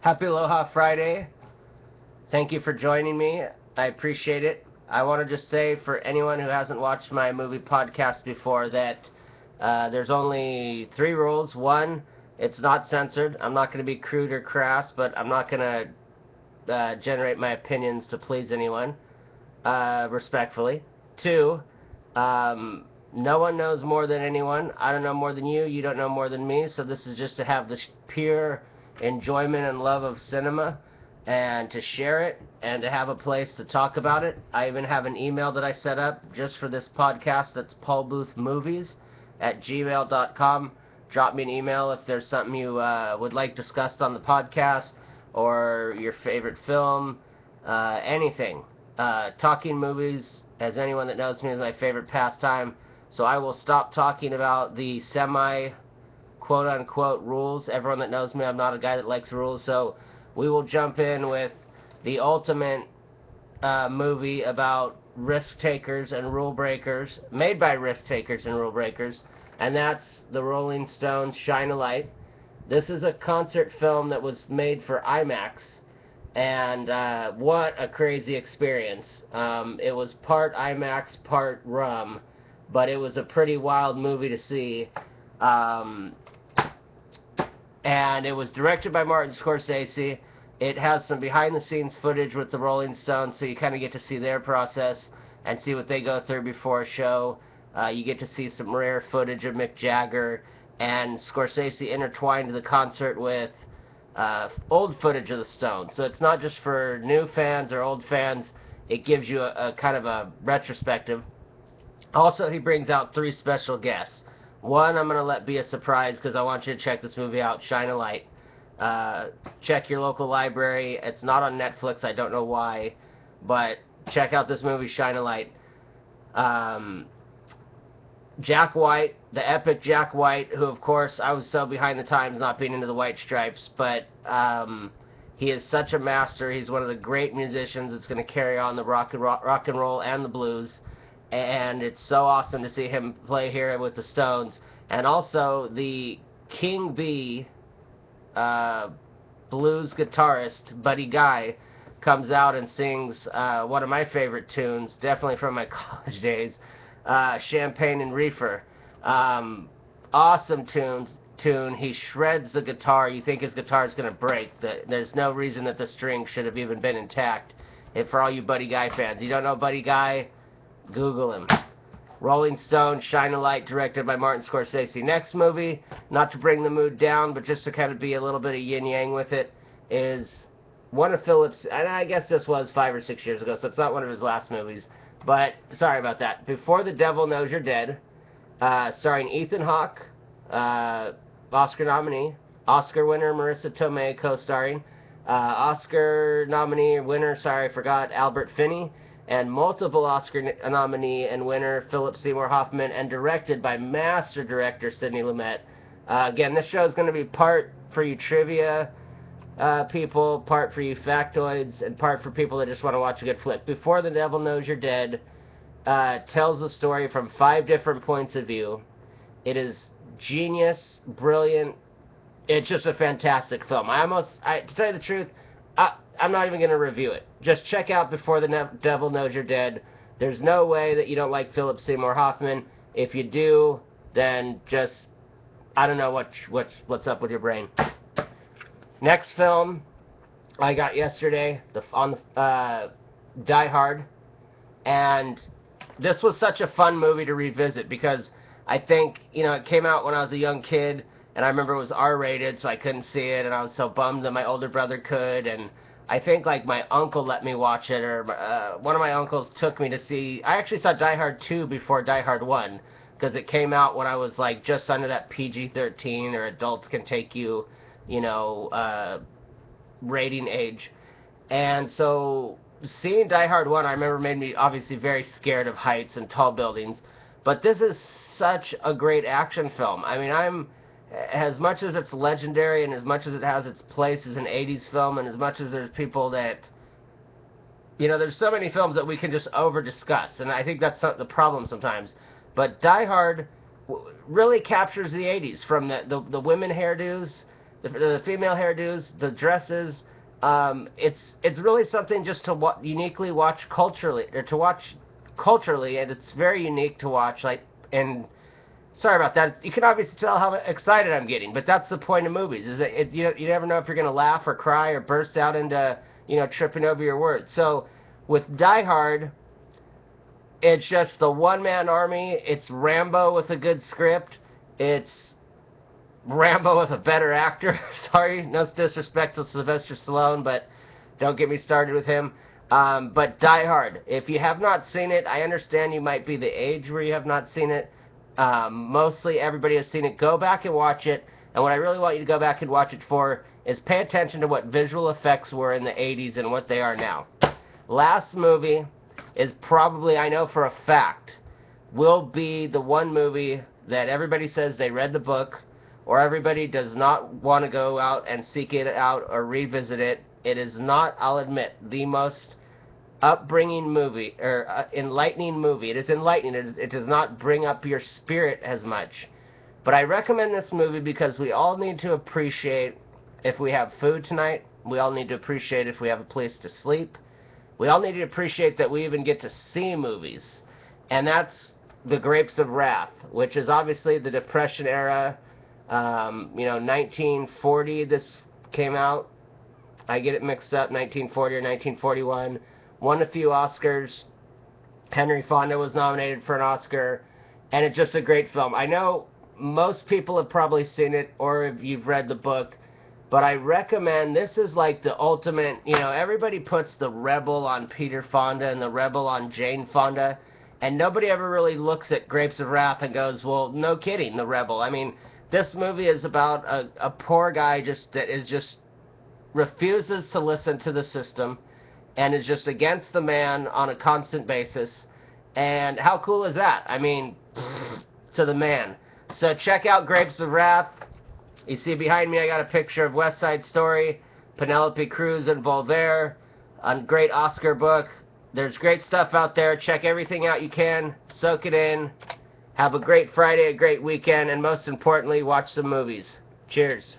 Happy Aloha Friday. Thank you for joining me. I appreciate it. I want to just say for anyone who hasn't watched my movie podcast before that there's only 3 rules. 1, it's not censored. I'm not going to be crude or crass, but I'm not going to generate my opinions to please anyone, respectfully. 2, no one knows more than anyone. I don't know more than you. You don't know more than me. So this is just to have this pure enjoyment and love of cinema and to share it and to have a place to talk about it. I even have an email that I set up just for this podcast. That's paulboothmovies@gmail.com. Drop me an email if there's something you would like discussed on the podcast or your favorite film, anything. Talking movies, as anyone that knows me, is my favorite pastime. So I will stop talking about the quote-unquote rules. Everyone that knows me, I'm not a guy that likes rules. So we will jump in with the ultimate movie about risk-takers and rule-breakers, made by risk-takers and rule-breakers, and that's the Rolling Stones' Shine a Light. This is a concert film that was made for IMAX, and what a crazy experience. It was part IMAX, part rum, but it was a pretty wild movie to see. And it was directed by Martin Scorsese. It has some behind-the-scenes footage with the Rolling Stones, so you kind of get to see their process and see what they go through before a show. You get to see some rare footage of Mick Jagger, and Scorsese intertwined the concert with old footage of the Stones. So it's not just for new fans or old fans. It gives you a kind of a retrospective. Also, he brings out 3 special guests. 1, I'm going to let be a surprise because I want you to check this movie out, Shine a Light. Check your local library. It's not on Netflix. I don't know why. But check out this movie, Shine a Light. Jack White, the epic Jack White, who, of course, I was so behind the times not being into the White Stripes, but he is such a master. He's one of the great musicians that's going to carry on the rock and roll and the blues. And it's so awesome to see him play here with the Stones. And also, the King Bee blues guitarist, Buddy Guy, comes out and sings one of my favorite tunes, definitely from my college days, Champagne and Reefer. Awesome tune. He shreds the guitar. You think his guitar is going to break. There's no reason that the string should have even been intact. And for all you Buddy Guy fans, you don't know Buddy Guy? Google him. Rolling Stone, Shine a Light, directed by Martin Scorsese. Next movie, not to bring the mood down, but just to kind of be a little bit of yin-yang with it, is one of Philip's, and I guess this was 5 or 6 years ago, so it's not one of his last movies, but sorry about that. Before the Devil Knows You're Dead, starring Ethan Hawke, Oscar nominee, Oscar winner Marissa Tomei co-starring, Oscar nominee winner, sorry, I forgot, Albert Finney, and multiple Oscar nominee and winner Philip Seymour Hoffman, and directed by master director Sidney Lumet. Again, this show is going to be part for you trivia people, part for you factoids, and part for people that just want to watch a good flick. Before the Devil Knows You're Dead tells the story from 5 different points of view. It is genius, brilliant. It's just a fantastic film. To tell you the truth, I'm not even going to review it. Just check out Before the Devil Knows You're Dead. There's no way that you don't like Philip Seymour Hoffman. If you do, then just, I don't know what's up with your brain. Next film I got yesterday on Die Hard. And this was such a fun movie to revisit because I think, it came out when I was a young kid, and I remember it was R-rated, so I couldn't see it, and I was so bummed that my older brother could, and I think, my uncle let me watch it, or one of my uncles took me to see... I actually saw Die Hard 2 before Die Hard 1, because it came out when I was, just under that PG-13, or adults can take you, rating age. And so, seeing Die Hard 1, I remember made me, obviously, very scared of heights and tall buildings, but this is such a great action film. I mean, as much as it's legendary and as much as it has its place as an 80s film, and as much as there's people that, there's so many films that we can just over-discuss, and I think that's the problem sometimes. But Die Hard really captures the 80s, from the women hairdos the female hairdos, the dresses. It's really something just to uniquely watch culturally, or to watch culturally, and it's very unique to watch. Like, and sorry about that. You can obviously tell how excited I'm getting, but that's the point of movies. Is that you never know if you're gonna laugh or cry or burst out into tripping over your words. So with Die Hard, it's just the one-man army. It's Rambo with a good script. It's Rambo with a better actor. Sorry, no disrespect to Sylvester Stallone, but don't get me started with him. But Die Hard, if you have not seen it, I understand you might be the age where you have not seen it. Mostly everybody has seen it. Go back and watch it. And what I really want you to go back and watch it for is pay attention to what visual effects were in the 80s and what they are now. Last movie is probably, I know for a fact, will be the one movie that everybody says they read the book, or everybody does not want to go out and seek it out or revisit it. It is not, I'll admit, the most upbringing movie, or enlightening movie. It is enlightening. It does not bring up your spirit as much. But I recommend this movie because we all need to appreciate if we have food tonight. We all need to appreciate if we have a place to sleep. We all need to appreciate that we even get to see movies. And that's The Grapes of Wrath, which is obviously the Depression era. 1940 this came out. I get it mixed up, 1940 or 1941. Won a few Oscars. Henry Fonda was nominated for an Oscar. And it's just a great film. I know most people have probably seen it, or if you've read the book. But I recommend, this is like the ultimate, everybody puts the Rebel on Peter Fonda and the Rebel on Jane Fonda. And nobody ever really looks at Grapes of Wrath and goes, well, no kidding, the Rebel. I mean, this movie is about a poor guy that refuses to listen to the system and is just against the man on a constant basis. And how cool is that? I mean, to the man. So check out Grapes of Wrath. You see behind me I got a picture of West Side Story, Penelope Cruz and Voltaire, a great Oscar book. There's great stuff out there. Check everything out you can. Soak it in. Have a great Friday, a great weekend, and most importantly, watch some movies. Cheers.